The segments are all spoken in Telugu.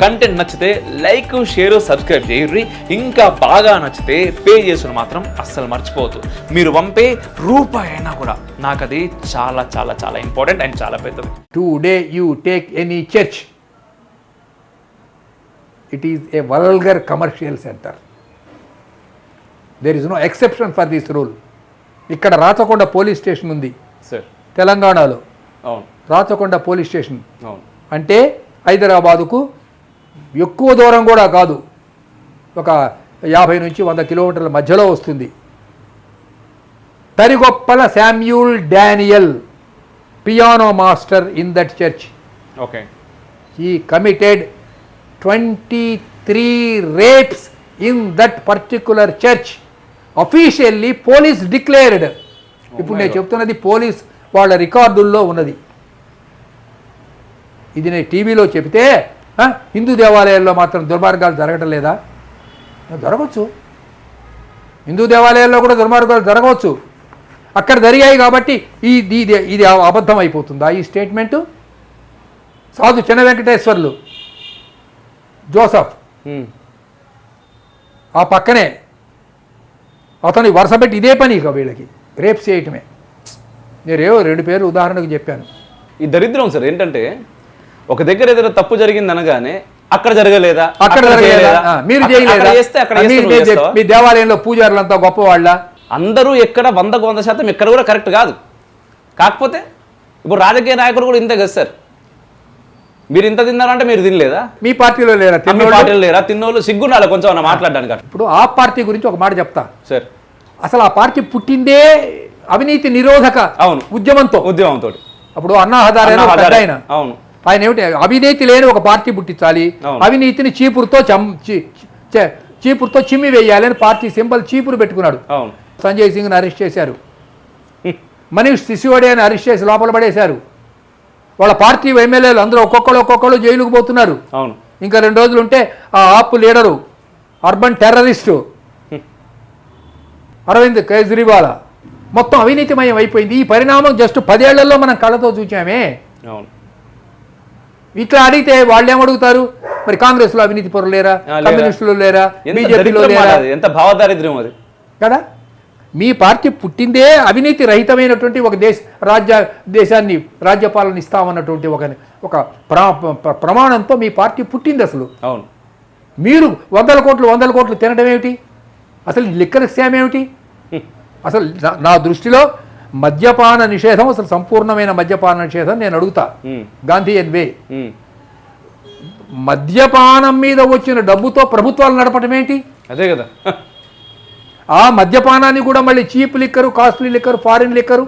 కంటెంట్ నచ్చితే లైక్, షేర్, సబ్స్క్రైబ్ చేయర్రి. ఇంకా బాగా నచ్చితే పే చేసుకుని మాత్రం అస్సలు మర్చిపోవద్దు. మీరు పంపే రూపాయి అయినా కూడా నాకు అది చాలా చాలా చాలా ఇంపార్టెంట్ అండ్ చాలా పెద్దది. Today you take any church, it is a vulgar commercial centre. There is no exception for this rule. ఇక్కడ రాచకొండ పోలీస్ స్టేషన్ ఉంది సార్, తెలంగాణలో. అవును, రాచకొండ పోలీస్ స్టేషన్ అవును. అంటే హైదరాబాదుకు ఎక్కువ దూరం కూడా కాదు, ఒక 50 నుంచి 100 కిలోమీటర్ల మధ్యలో వస్తుంది. Tarigoppula Samuel Daniel, piano master in that church. Okay. He committed 23 rapes in that particular church. Officially police declared. ఇప్పుడు నేను చెప్తున్నది పోలీస్ వాళ్ళ రికార్డుల్లో ఉన్నది. ఇది నేను టీవీలో చెబితే హిందూ దేవాలయాల్లో మాత్రం దుర్మార్గాలు జరగటం లేదా? జరగవచ్చు, హిందూ దేవాలయాల్లో కూడా దుర్మార్గాలు జరగవచ్చు. అక్కడ జరిగాయి కాబట్టి ఇది అబద్ధం అయిపోతుందా ఈ స్టేట్మెంటు? సాధు చిన్న వెంకటేశ్వర్లు జోసఫ్ ఆ పక్కనే అతని వరుస పెట్టి ఇదే పని ఇక వీళ్ళకి రేప్స్ చేయటమే. నేనేవో 2 పేర్లు ఉదాహరణకు చెప్పాను. ఈ దరిద్రం సార్ ఏంటంటే, ఒక దగ్గర ఏదైనా తప్పు జరిగింది అనగానే అక్కడ జరగలేదా, అక్కడ జరగలేదా, మీరు చేయలేదా, మీ దేవాలయంలో పూజారులంతా గొప్పవాళ్ళ? అందరూ ఎక్కడ 100% ఎక్కడ కూడా కరెక్ట్ కాదు. కాకపోతే ఇప్పుడు రాజకీయ నాయకులు కూడా ఇంతే కదా సార్. మీరు ఇంత తిన్నారంటే మీరు తినలేదా? మీ పార్టీలో లేరా? పార్టీలో లేరా? తిన్నోళ్ళు సిగ్గుండాలి కొంచెం అన్న మాట్లాడడానికి. ఇప్పుడు ఆ పార్టీ గురించి ఒక మాట చెప్తా సార్. అసలు ఆ పార్టీ పుట్టిందే అవినీతి నిరోధక ఉద్యమంతో. అప్పుడు అన్నా హజారే ఆయన, ఆయన ఏమిటి, అవినీతి లేని ఒక పార్టీ పుట్టించాలి, అవినీతిని చీపురుతో చిమ్మి వేయాలని పార్టీ సింబల్ చీపురు పెట్టుకున్నాడు. సంజయ్ సింగ్ని అరెస్ట్ చేశారు, మనీష్ సిసోడియాని అరెస్ట్ చేసి లోపల పడేశారు. వాళ్ళ పార్టీ ఎమ్మెల్యేలు అందరూ ఒక్కొక్కరు జైలుకు పోతున్నారు. ఇంకా 2 రోజులు ఉంటే ఆ AAP leader, urban terrorist Arvind Kejriwal మొత్తం అవినీతిమయం అయిపోయింది. ఈ పరిణామం జస్ట్ 10 ఏళ్లలో మనం కళ్ళతో చూసామే. ఇట్లా అడిగితే వాళ్ళు ఏమడుగుతారు, మరి కాంగ్రెస్లో అవినీతి పరులు లేరా, కమ్యూనిస్టులు లేరా, బీజేపీలో లేరా? ఎంత భావదారిద్ర్యం అది కదా. మీ పార్టీ పుట్టిందే అవినీతి రహితమైనటువంటి ఒక దేశాన్ని రాజ్యపాలన ఇస్తామన్నటువంటి ఒక ప్రమాణంతో మీ పార్టీ పుట్టింది. అసలు అవును, మీరు 100 కోట్లు తినడం ఏమిటి? అసలు లిక్కర్ స్కామ్ ఏమిటి? అసలు నా దృష్టిలో మద్యపాన నిషేధం, అసలు సంపూర్ణమైన మద్యపాన నిషేధం నేను అడుగుతా. గాంధీయన్ వే. మద్యపానం మీద వచ్చిన డబ్బుతో ప్రభుత్వాలు నడపడం ఏంటి? అదే కదా. ఆ మద్యపానాన్ని కూడా మళ్ళీ cheap liquor, costly liquor, foreign liquor,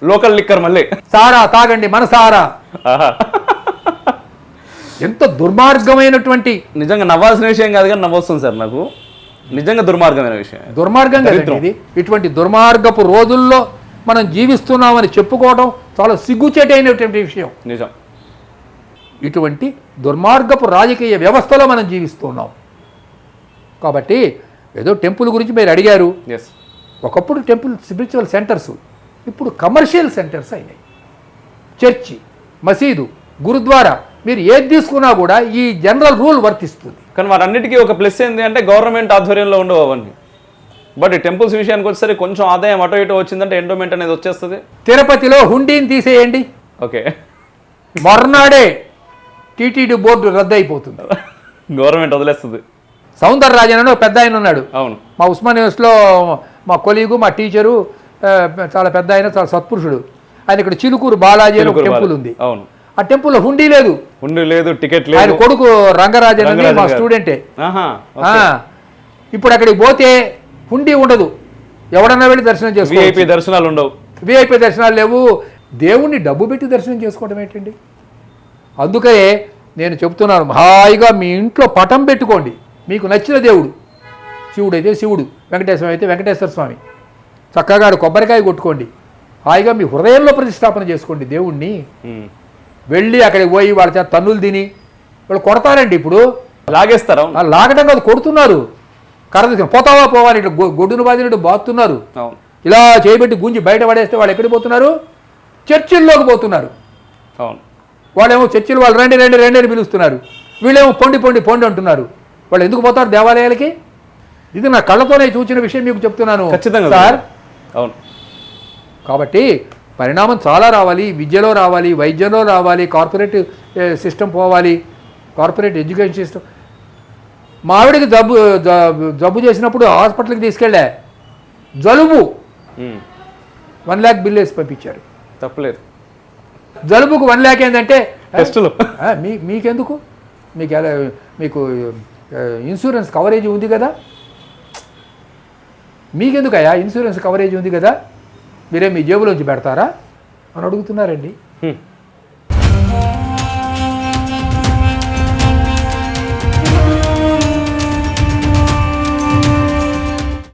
local liquor, మళ్ళీ సారా తాగండి, మన సారా. ఎంత దుర్మార్గమైనటువంటి, నిజంగా నవ్వాల్సిన విషయం కాదు కానీ నవ్వొస్తుంది సార్ నాకు. నిజంగా దుర్మార్గమైన విషయం, దుర్మార్గం కదా ఇది. ఇటువంటి దుర్మార్గపు రోజుల్లో మనం జీవిస్తున్నామని చెప్పుకోవడం చాలా సిగ్గుచేటైనటువంటి విషయం. నిజం. ఇటువంటి దుర్మార్గపు రాజకీయ వ్యవస్థలో మనం జీవిస్తున్నాం. కాబట్టి ఏదో టెంపుల్ గురించి మీరు అడిగారు. ఒకప్పుడు టెంపుల్ స్పిరిచువల్ సెంటర్స్, ఇప్పుడు కమర్షియల్ సెంటర్స్ అయినాయి. చర్చి, మసీదు, గురుద్వారా, మీరు ఏది తీసుకున్నా కూడా ఈ జనరల్ రూల్ వర్తిస్తుంది. కానీ వాటన్నిటికీ ఒక ప్లస్ ఏంటి అంటే గవర్నమెంట్ ఆధ్వర్యంలో ఉండవు అవన్నీ. బట్ ఈ టెంపుల్స్ విషయానికి వచ్చేసరికి కొంచెం ఆదాయం అటో ఇటో వచ్చిందంటే ఎండోమెంట్ అనేది వచ్చేస్తుంది. తిరుపతిలో హుండీని తీసేయండి, ఓకే, మర్నాడే టీటీడీ బోర్డు రద్దు అయిపోతుంది, గవర్నమెంట్ వదిలేస్తుంది. సౌందరరాజన్ అని పెద్ద ఆయన ఉన్నాడు. అవును, మా ఉస్మాన్ యూనివర్సిటీలో మా కొలీగు, మా టీచరు, చాలా పెద్ద ఆయన, చాలా సత్పురుషుడు ఆయన. ఇక్కడ చిలుకూరు బాలాజీ అని ఒక టెంపుల్ ఉంది. అవును, ఆ టెంపుల్లో హుండీ లేదు, టికెట్ లేదు. ఆయన కొడుకు రంగరాజన్ అని మా స్టూడెంటే. ఇప్పుడు అక్కడికి పోతే హుండీ ఉండదు, ఎవడన్నా వెళ్ళి దర్శనం చేసుకో. విఐపి దర్శనాలు ఉండవు, విఐపి దర్శనాలు లేవు. దేవుణ్ణి డబ్బు పెట్టి దర్శనం చేసుకోవడం ఏంటండి? అందుకనే నేను చెప్తున్నాను, హాయిగా మీ ఇంట్లో పటం పెట్టుకోండి, మీకు నచ్చిన దేవుడు. శివుడు అయితే శివుడు, వెంకటేశ్వర అయితే వెంకటేశ్వర స్వామి. చక్కగా కొబ్బరికాయ కొట్టుకోండి, హాయిగా మీ హృదయంలో ప్రతిష్టాపన చేసుకోండి దేవుణ్ణి. వెళ్ళి అక్కడికి పోయి వాళ్ళ చేత తన్నులు తిని వాళ్ళు కొడతారండి. ఇప్పుడు లాగేస్తారు, లాగడం కాదు, కొడుతున్నారు. కర్ర తీసుకుని పోతావా పోవాలి, ఇట్లా గొడ్డును బాధినట్టు బాతున్నారు. ఇలా చేయబెట్టి గుంజి బయట పడేస్తే వాళ్ళు ఎక్కడికి పోతున్నారు? చర్చిల్లోకి పోతున్నారు. వాళ్ళేమో చర్చిలు వాళ్ళు రండి రండి రండి అని పిలుస్తున్నారు. వీళ్ళేమో పొండి పొండి పొండి అంటున్నారు. వాళ్ళు ఎందుకు పోతారు దేవాలయాలకి? ఇది నా కళ్ళతోనే చూసిన విషయం మీకు చెప్తున్నాను ఖచ్చితంగా సార్. అవును. కాబట్టి పరిణామం చాలా రావాలి, విద్యలో రావాలి, వైద్యంలో రావాలి, కార్పొరేట్ సిస్టమ్ పోవాలి, కార్పొరేట్ ఎడ్యుకేషన్ సిస్టమ్. మా ఆవిడకి జబ్బు చేసినప్పుడు హాస్పిటల్కి తీసుకెళ్ళా, జలుబు 1 lakh బిల్ వేసి పంపించారు. తప్పలేదు. జలుబుకు 1 lakh ఏంటంటే టెస్టులు మీకెందుకు, మీకు ఇన్సూరెన్స్ కవరేజ్ ఉంది కదా, మీకెందుకయ్యా ఇన్సూరెన్స్ కవరేజ్ ఉంది కదా, మీరే మీ జేబులోంచి పెడతారా అని అడుగుతున్నారండి.